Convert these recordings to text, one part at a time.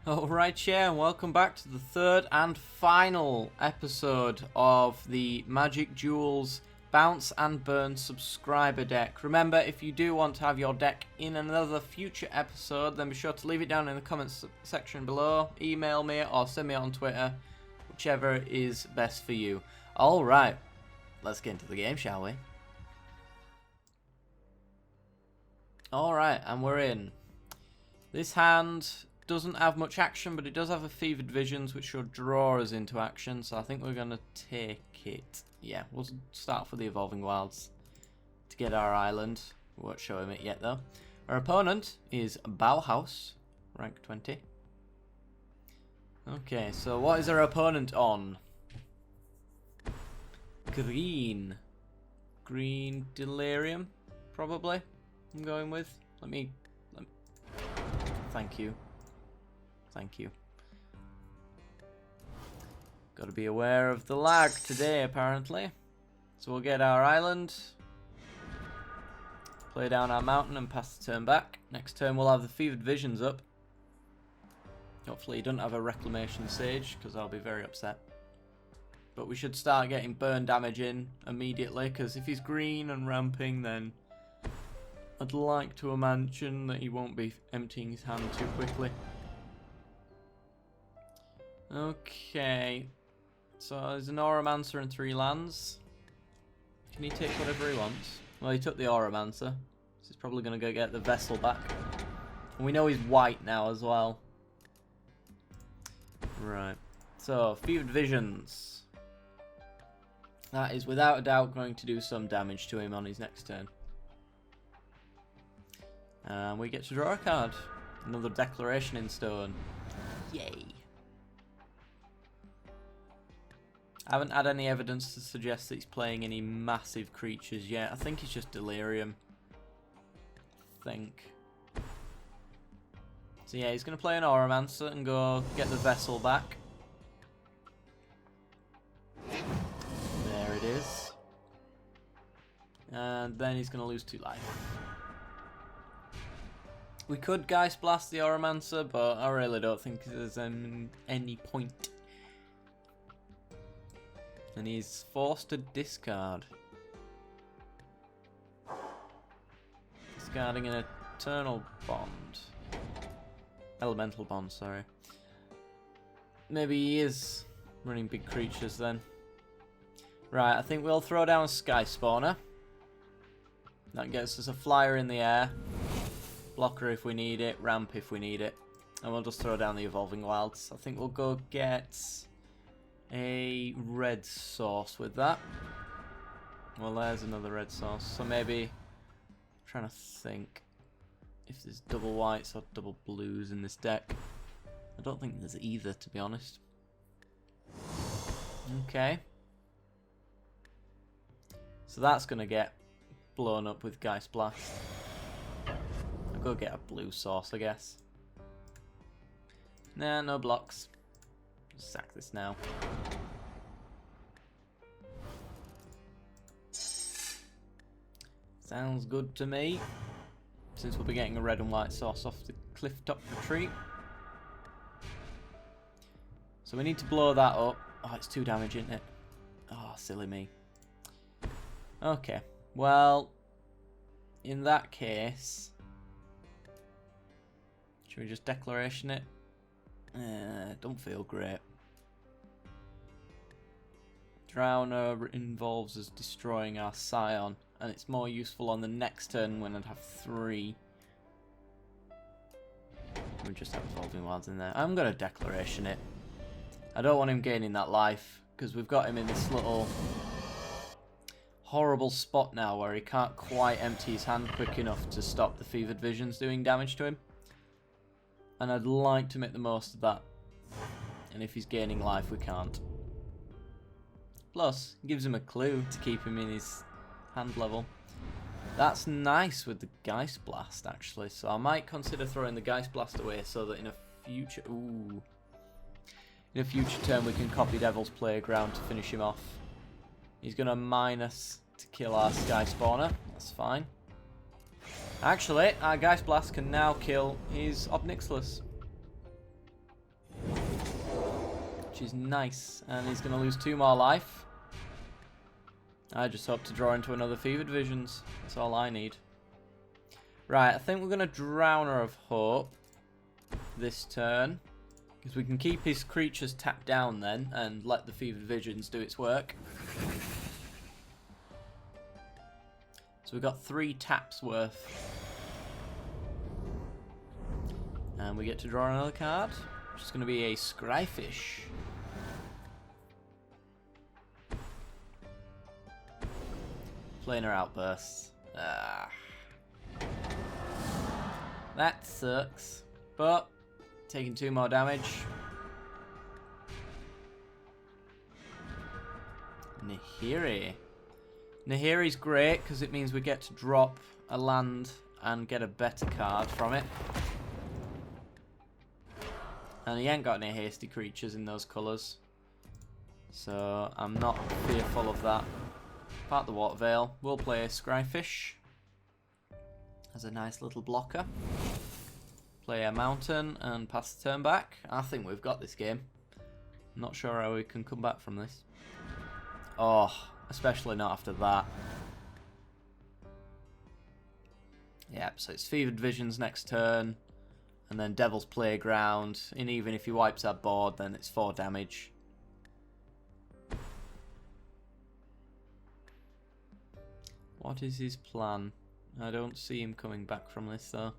Alright, yeah, and welcome back to the third and final episode of the Magic Duels Bounce and Burn subscriber deck. Remember, if you do want to have your deck in another future episode, then be sure to leave it down in the comments section below, email me or send me on Twitter, whichever is best for you. Alright, let's get into the game, shall we? Alright, and we're in. This hand doesn't have much action, but it does have a Fevered Visions, which should draw us into action, so I think we're going to take it. Yeah, we'll start off with the Evolving Wilds to get our island. We won't show him it yet, though. Our opponent is Bauhaus, rank 20. Okay, so what is our opponent on? Green. Green Delirium, probably, I'm going with. Let me thank you. Thank you. Got to be aware of the lag today, apparently. So we'll get our island, play down our mountain and pass the turn back. Next turn we'll have the Fevered Visions up. Hopefully he doesn't have a Reclamation Sage, because I'll be very upset. But we should start getting burn damage in immediately, because if he's green and ramping, then I'd like to imagine that he won't be emptying his hand too quickly. Okay, so there's an Auramancer and 3 lands. Can he take whatever he wants? Well, he took the Auramancer, so he's probably going to go get the Vessel back. And we know he's white now as well. Right, so Fevered Visions. That is without a doubt going to do some damage to him on his next turn. And we get to draw a card. Another Declaration in Stone. Yay. I haven't had any evidence to suggest that he's playing any massive creatures yet. I think he's just Delirium. I think. So yeah, he's going to play an Auramancer and go get the Vessel back. There it is. And then he's going to lose 2 life. We could Geist Blast the Auramancer, but I really don't think there's any point. And he's forced to discard. Discarding an Eternal Bond. Elemental Bond, sorry. Maybe he is running big creatures then. Right, I think we'll throw down Sky Spawner. That gets us a flyer in the air. Blocker if we need it, ramp if we need it. And we'll just throw down the Evolving Wilds. I think we'll go get a red source with that. Well, there's another red source. So maybe, I'm trying to think if there's double whites or double blues in this deck. I don't think there's either, to be honest. Okay. So that's going to get blown up with Geist Blast. I'll go get a blue source, I guess. Nah, no blocks. Just sack this now. Sounds good to me. Since we'll be getting a red and white source off the cliff top retreat. So we need to blow that up. Oh, it's 2 damage, isn't it? Oh, silly me. Okay, well, in that case, should we just Declaration it? Don't feel great. Drowner involves us destroying our Scion, and it's more useful on the next turn when I'd have 3. We just have Evolving Wilds in there. I'm going to Declaration it. I don't want him gaining that life, because we've got him in this little horrible spot now where he can't quite empty his hand quick enough to stop the Fevered Visions doing damage to him. And I'd like to make the most of that. And if he's gaining life, we can't. Plus, it gives him a clue to keep him in his hand level. That's nice with the Geist Blast, actually. So I might consider throwing the Geist Blast away so that in a future... Ooh. In a future turn we can copy Devil's Playground to finish him off. He's going to minus to kill our Sky Spawner. That's fine. Actually, our Geist Blast can now kill his Obnixilis. which is nice. And he's going to lose 2 more life. I just hope to draw into another Fevered Visions. That's all I need. Right, I think we're going to Drowner of Hope this turn. Because we can keep his creatures tapped down then and let the Fevered Visions do its work. So we've got 3 taps worth. And we get to draw another card, which is going to be a Scryfish. Planar Outbursts. Ah. That sucks. But, taking 2 more damage. Nahiri. Nahiri's great because it means we get to drop a land and get a better card from it. And he ain't got any hasty creatures in those colours. So I'm not fearful of that. Part the Water Veil. We'll play Scryfish as a nice little blocker. Play a Mountain and pass the turn back. I think we've got this game. I'm not sure how we can come back from this. Oh, especially not after that. Yep, so it's Fevered Visions next turn. And then Devil's Playground. And even if he wipes our board, then it's 4 damage. What is his plan? I don't see him coming back from this though.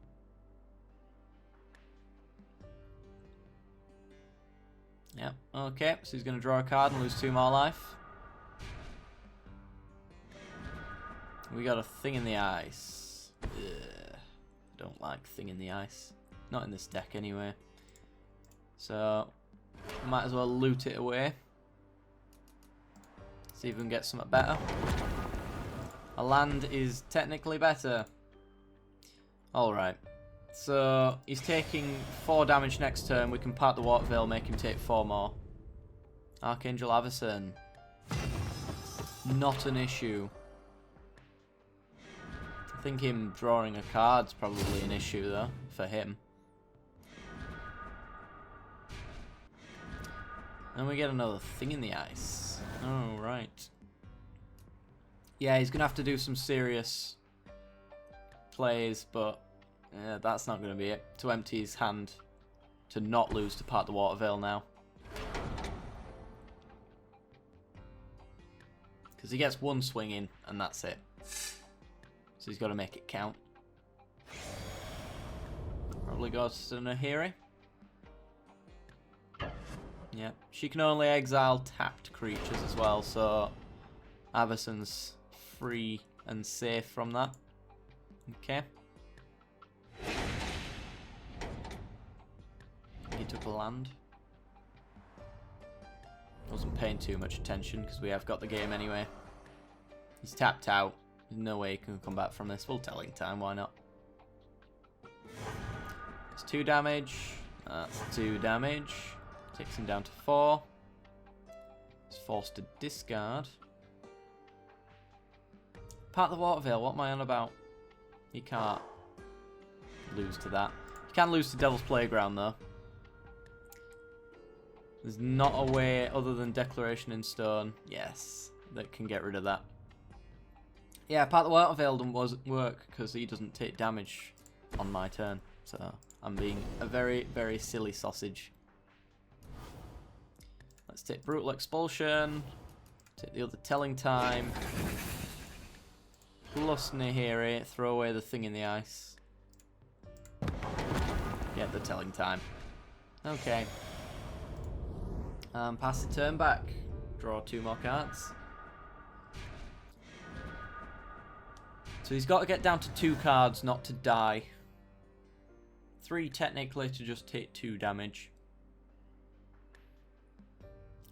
Yep, okay, so he's going to draw a card and lose 2 more life. We got a Thing in the Ice. Ugh, I don't like Thing in the Ice. Not in this deck anyway. So, might as well loot it away. See if we can get something better. A land is technically better. Alright. So, he's taking 4 damage next turn. We can part the Water Veil, make him take 4 more. Archangel Avacyn. Not an issue. I think him drawing a card's probably an issue though, for him. And we get another Thing in the Ice. Oh, right. Yeah, he's going to have to do some serious plays, but that's not going to be it. To empty his hand to not lose to part the Water Veil now. Because he gets 1 swing in, and that's it. So he's got to make it count. Probably goes to Nahiri. Yeah, she can only exile tapped creatures as well, so Avacyn's free and safe from that. Okay. He took a land. Wasn't paying too much attention because we have got the game anyway. He's tapped out. There's no way he can come back from this. We'll Telling Time, why not? It's 2 damage. That's 2 damage. Takes him down to 4. He's forced to discard. Part the Water Veil, what am I on about? He can't lose to that. He can lose to Devil's Playground though. There's not a way other than Declaration in Stone, yes, that can get rid of that. Yeah, Part the Water Veil doesn't work because he doesn't take damage on my turn. So I'm being a very, very silly sausage. Let's take Brutal Expulsion. Take the other Telling Time. Plus Nahiri. Throw away the Thing in the Ice. Get the Telling Time. Okay. Pass the turn back. Draw 2 more cards. So he's got to get down to 2 cards not to die. 3 technically to just take 2 damage.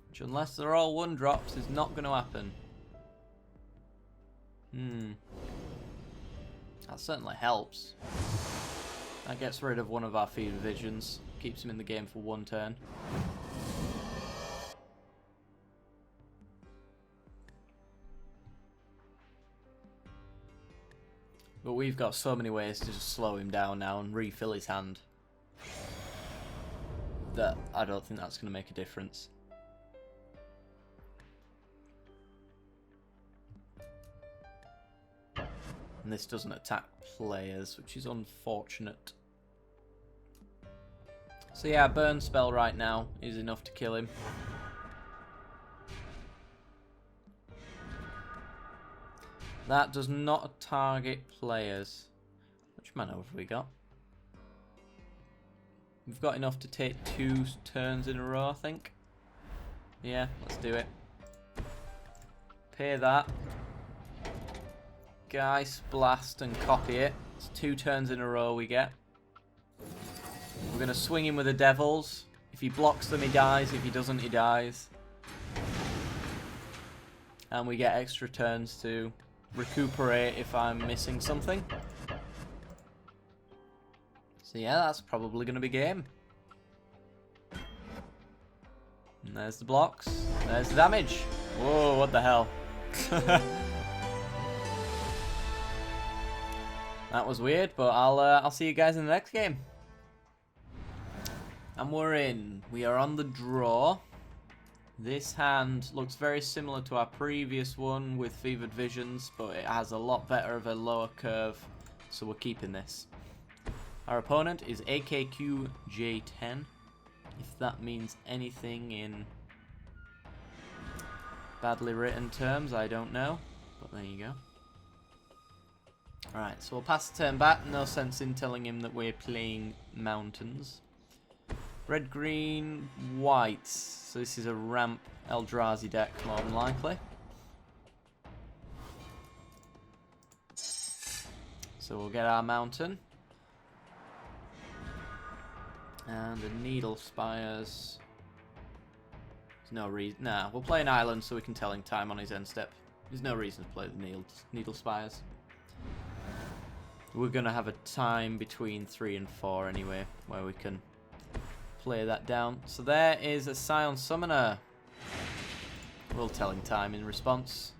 Which, unless they're all 1-drops, is not going to happen. That certainly helps. That gets rid of one of our Fevered Visions. Keeps him in the game for 1 turn. But we've got so many ways to just slow him down now and refill his hand that I don't think that's going to make a difference. And this doesn't attack players, which is unfortunate. So yeah, burn spell right now is enough to kill him. That does not target players. Which mana have we got? We've got enough to take 2 turns in a row, I think. Yeah, let's do it. Pay that. Geist, blast, and copy it. It's 2 turns in a row we get. We're going to swing him with the devils. If he blocks them, he dies. If he doesn't, he dies. And we get extra turns to recuperate if I'm missing something. So yeah, that's probably going to be game. And there's the blocks. There's the damage. Whoa, what the hell? That was weird, but I'll see you guys in the next game. And we're in. We are on the draw. This hand looks very similar to our previous one with Fevered Visions, but it has a lot better of a lower curve, so we're keeping this. Our opponent is AKQJ10, if that means anything in badly written terms, I don't know, but there you go. Alright, so we'll pass the turn back, no sense in telling him that we're playing mountains. Red, green, white. So this is a ramp Eldrazi deck, more than likely. So we'll get our mountain. And a Needle Spires. There's no reason. Nah, we'll play an island so we can tell him time on his end step. There's no reason to play the Needle Spires. We're going to have a time between 3 and 4 anyway, where we can play that down. So there is a Scion Summoner. We'll tell him time in response.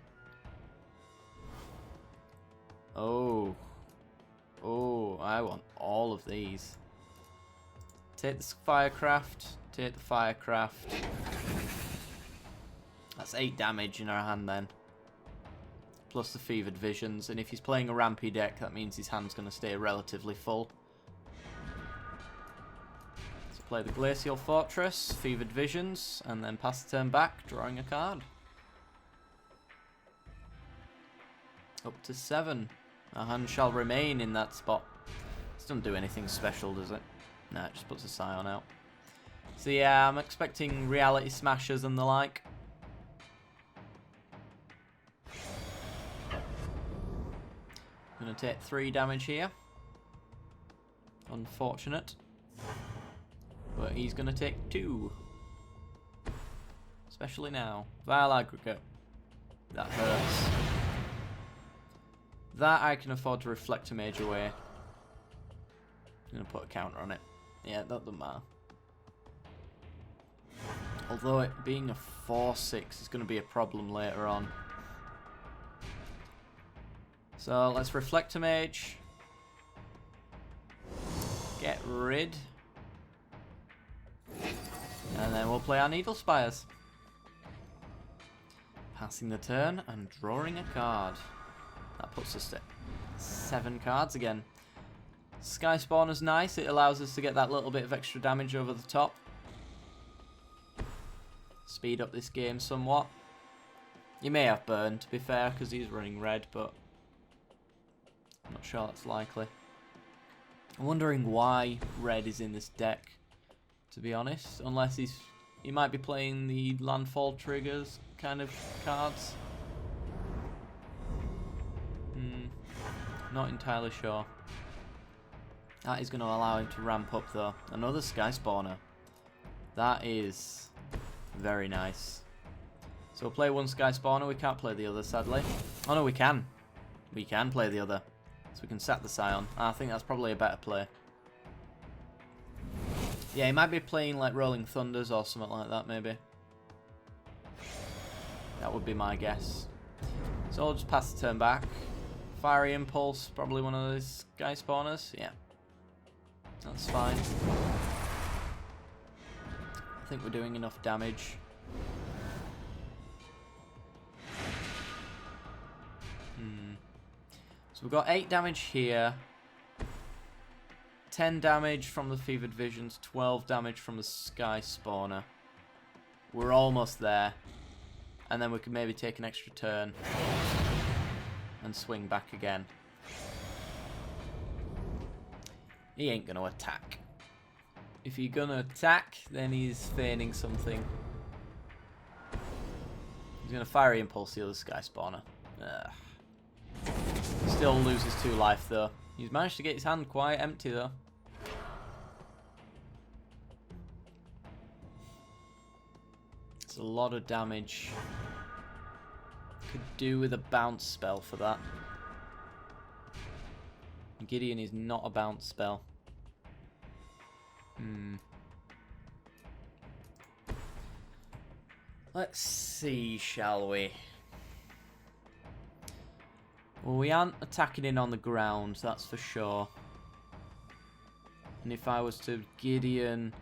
Oh. Oh, I want all of these. Take the Firecraft. Take the Firecraft. That's 8 damage in our hand then. Plus the Fevered Visions. And if he's playing a rampy deck, that means his hand's going to stay relatively full. Play the Glacial Fortress, Fevered Visions, and then pass the turn back, drawing a card. Up to 7. Our hand shall remain in that spot. This doesn't do anything special, does it? No, it just puts a Scion out. So yeah, I'm expecting Reality Smashers and the like. I'm going to take 3 damage here. Unfortunate. But he's going to take 2. Especially now. Vile Aggregate. That hurts. That I can afford to Reflect a Mage away. I'm going to put a counter on it. Yeah, that doesn't matter. Although it being a 4/6 is going to be a problem later on. So let's Reflect a Mage. Get rid. And then we'll play our Needle Spires. Passing the turn and drawing a card. That puts us to 7 cards again. Sky Spawner's nice. It allows us to get that little bit of extra damage over the top. Speed up this game somewhat. He may have burn, to be fair, because he's running red, but I'm not sure that's likely. I'm wondering why red is in this deck, to be honest, unless he might be playing the landfall triggers kind of cards. Not entirely sure. That is going to allow him to ramp up though. Another Sky Spawner. That is very nice. So we'll play one Sky Spawner. We can't play the other, sadly. Oh no, we can. We can play the other. So we can sack the Scion. I think that's probably a better play. Yeah, he might be playing like Rolling Thunders or something like that, maybe. That would be my guess. So I'll just pass the turn back. Fiery Impulse, probably one of those Sky Spawners. Yeah. That's fine. I think we're doing enough damage. So we've got 8 damage here. 10 damage from the Fevered Visions. 12 damage from the Sky Spawner. We're almost there. And then we can maybe take an extra turn. And swing back again. He ain't going to attack. If you're going to attack, then he's feigning something. He's going to Fiery Impulse the other Sky Spawner. Ugh. Still loses 2 life though. He's managed to get his hand quite empty though. It's a lot of damage. Could do with a bounce spell for that. Gideon is not a bounce spell. Let's see, shall we? Well, we aren't attacking in on the ground, that's for sure. And if I was to Gideon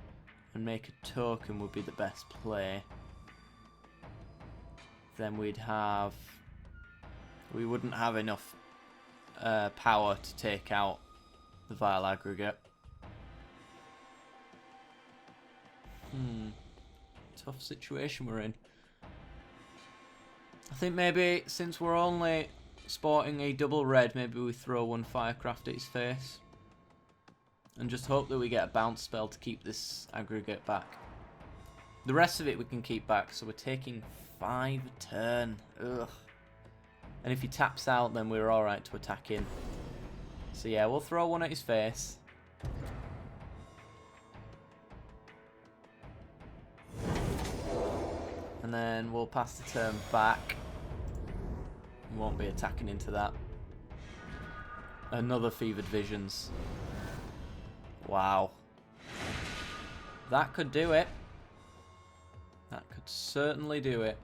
and make a token would be the best play. Then we wouldn't have enough power to take out the Vile Aggregate. Tough situation we're in. I think maybe since we're only sporting a double red, maybe we throw 1 Firecraft at his face. And just hope that we get a bounce spell to keep this aggregate back. The rest of it we can keep back, so we're taking 5 a turn. Ugh. And if he taps out, then we're alright to attack in. So yeah, we'll throw 1 at his face. And then we'll pass the turn back. We won't be attacking into that. Another Fevered Visions. Wow. That could do it. That could certainly do it.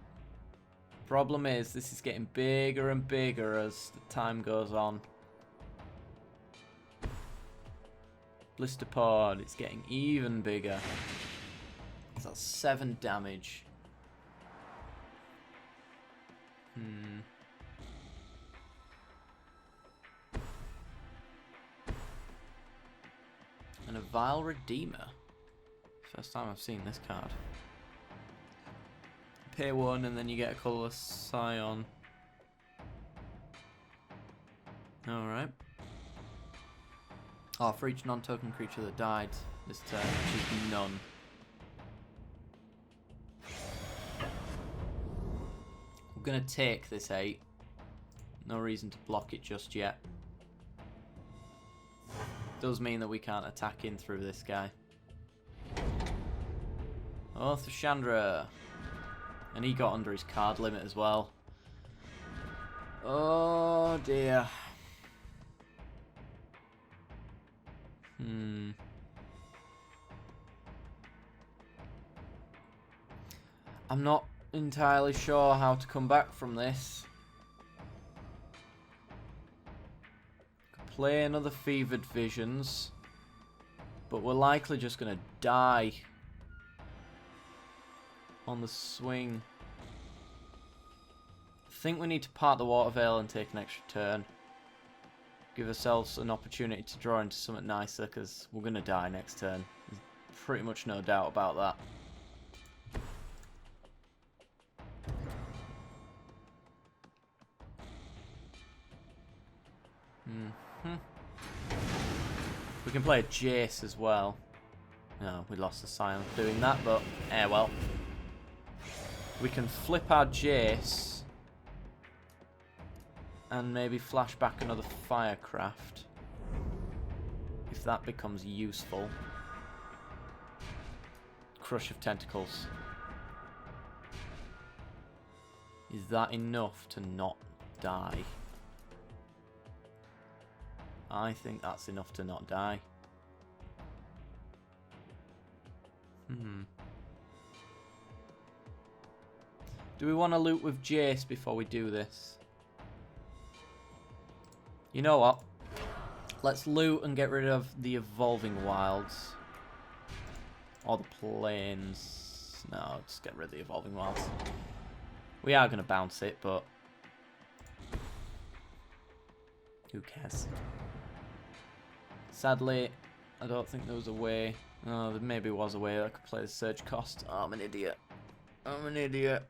Problem is, this is getting bigger and bigger as the time goes on. Blister Pod, it's getting even bigger. That's 7 damage. And a Vile Redeemer. First time I've seen this card. Pay 1 and then you get a colourless Scion. Alright. Oh, for each non-token creature that died this turn, which is none. We're going to take this 8. No reason to block it just yet. Does mean that we can't attack in through this guy. Oh, Thashandra. And he got under his card limit as well. Oh dear. I'm not entirely sure how to come back from this. Could play another Fevered Visions, but we're likely just going to die on the swing. I think we need to part the Water Veil and take an extra turn. Give ourselves an opportunity to draw into something nicer, because we're going to die next turn. There's pretty much no doubt about that. We can play a Jace as well. No, we lost the Scion doing that, but well. We can flip our Jace and maybe flash back another Firecraft if that becomes useful. Crush of Tentacles. Is that enough to not die? I think that's enough to not die. Do we want to loot with Jace before we do this? You know what? Let's loot and get rid of the Evolving Wilds. Or the Plains. No, just get rid of the Evolving Wilds. We are going to bounce it, but Who cares? Sadly, I don't think there was a way. Oh, there maybe was a way I could play the surge cost. Oh, I'm an idiot. I'm an idiot.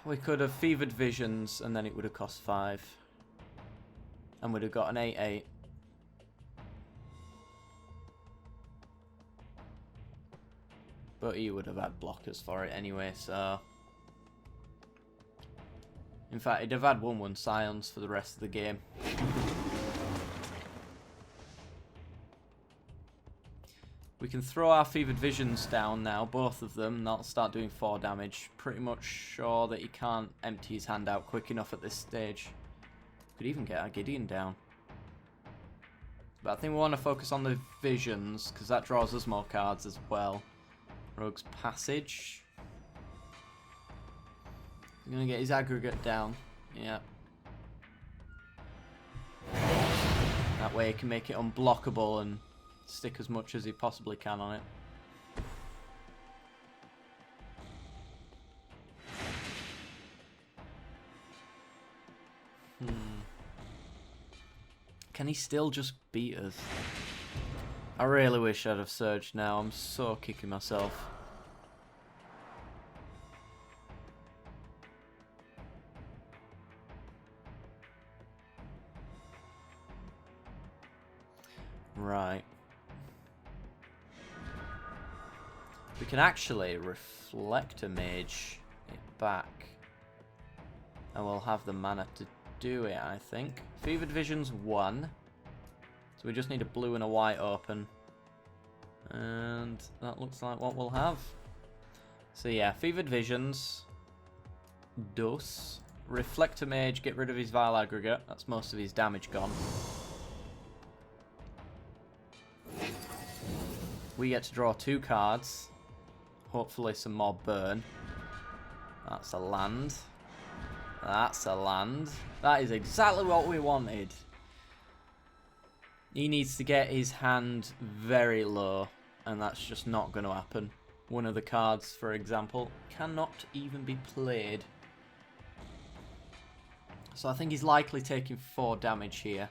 We could have fevered visions and then it would have cost 5. And we'd have got an 8-8. But he would have had blockers for it anyway, so... In fact, he'd have had 1-1 Scions for the rest of the game. We can throw our fevered visions down now, both of them, and that'll start doing 4 damage. Pretty much sure that he can't empty his hand out quick enough at this stage. Could even get our Gideon down. But I think we want to focus on the visions, because that draws us more cards as well. Rogue's Passage. He's going to get his aggregate down. Yeah. That way he can make it unblockable and stick as much as he possibly can on it. Can he still just beat us? I really wish I'd have surged now. I'm so kicking myself. Right. We can actually reflect a mage it back. And we'll have the mana to do it, I think. Fevered Vision's 1. So we just need a blue and a white open. And that looks like what we'll have. So yeah, Fevered Visions. Duels. Reflect a mage, get rid of his Vile Aggregate. That's most of his damage gone. We get to draw 2 cards. Hopefully some more burn. That's a land. That's a land. That is exactly what we wanted. He needs to get his hand very low, and that's just not going to happen. One of the cards, for example, cannot even be played. So I think he's likely taking 4 damage here.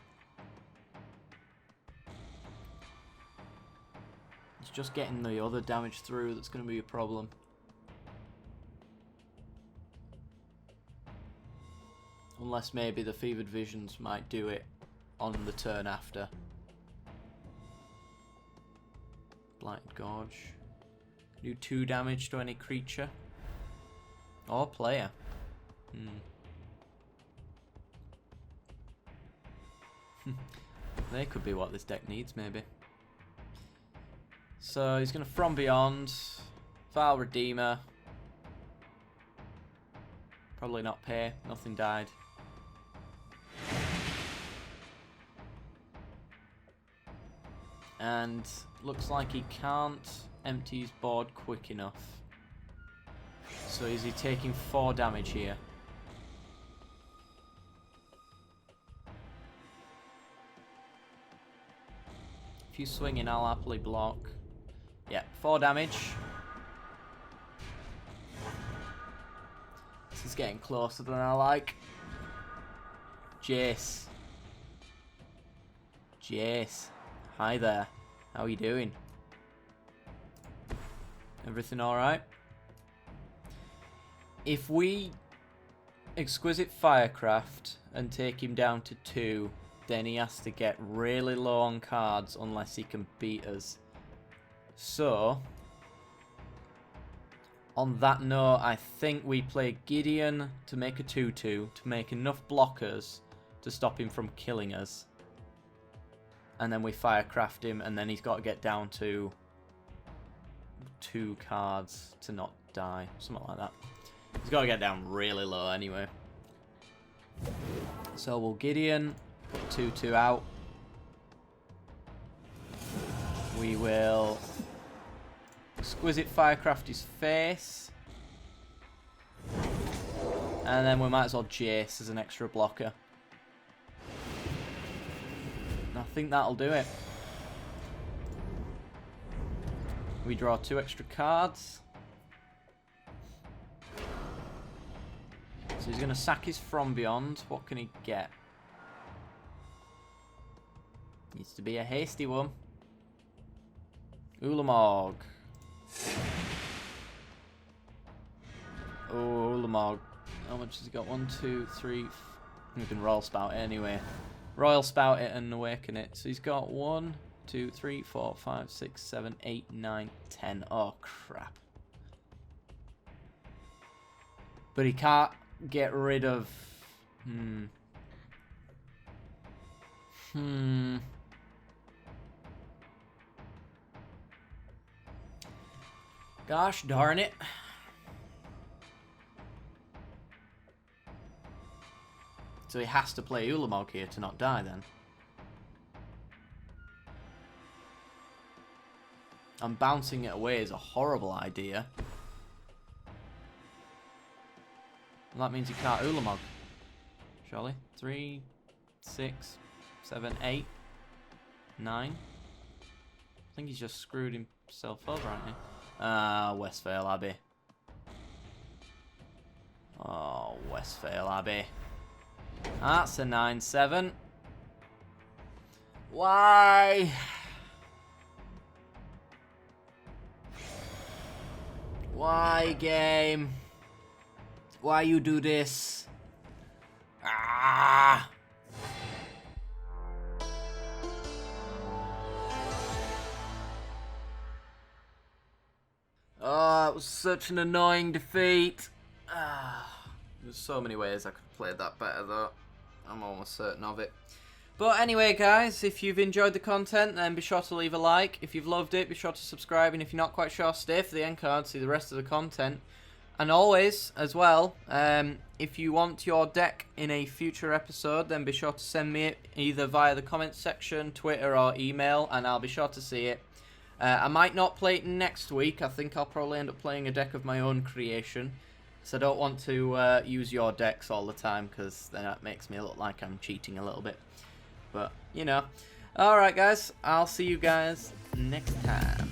It's just getting the other damage through that's going to be a problem. Unless maybe the Fevered Visions might do it on the turn after. Blighted Gorge. Do 2 damage to any creature. Or player. They could be what this deck needs, maybe. So he's going to From Beyond. Vile Redeemer. Probably not pay. Nothing died. And looks like he can't empty his board quick enough. So is he taking 4 damage here? If you swing in, I'll happily block. Yeah, 4 damage. This is getting closer than I like. Jace. Jace. Hi there. How are you doing? Everything alright? If we Exquisite Firecraft and take him down to 2, then he has to get really low on cards unless he can beat us. So, on that note, I think we play Gideon to make a 2-2 to make enough blockers to stop him from killing us. And then we Firecraft him, and then he's got to get down to 2 cards to not die. Something like that. He's got to get down really low anyway. So we'll Gideon, put 2-2 out. We will Exquisite Firecraft his face. And then we might as well Jace as an extra blocker. I think that'll do it. We draw 2 extra cards. So he's going to sack his From Beyond. What can he get? Needs to be a hasty one. Ulamog. Oh, Ulamog. How much has he got? 1, 2, 3. We can Royal Spout it anyway. Royal Spout it and awaken it. So he's got 1, 2, 3, 4, 5, 6, 7, 8, 9, 10. Oh, crap. But he can't get rid of... Gosh darn it. So he has to play Ulamog here to not die then. And bouncing it away is a horrible idea. And that means he can't Ulamog. Surely? 3, 6, 7, 8, 9. I think he's just screwed himself over, hasn't he? Westvale Abbey. Oh, Westvale Abbey. That's a 9-7. Why? Why, game? Why you do this? Ah! Oh, it was such an annoying defeat. There's so many ways I could have played that better, though. I'm almost certain of it. But anyway, guys, if you've enjoyed the content, then be sure to leave a like. If you've loved it, be sure to subscribe. And if you're not quite sure, stay for the end card, see the rest of the content. And always, as well, if you want your deck in a future episode, then be sure to send me it either via the comments section, Twitter, or email, and I'll be sure to see it. I might not play it next week. I think I'll probably end up playing a deck of my own creation. So I don't want to use your decks all the time, because then that makes me look like I'm cheating a little bit. But, you know. Alright, guys. I'll see you guys next time.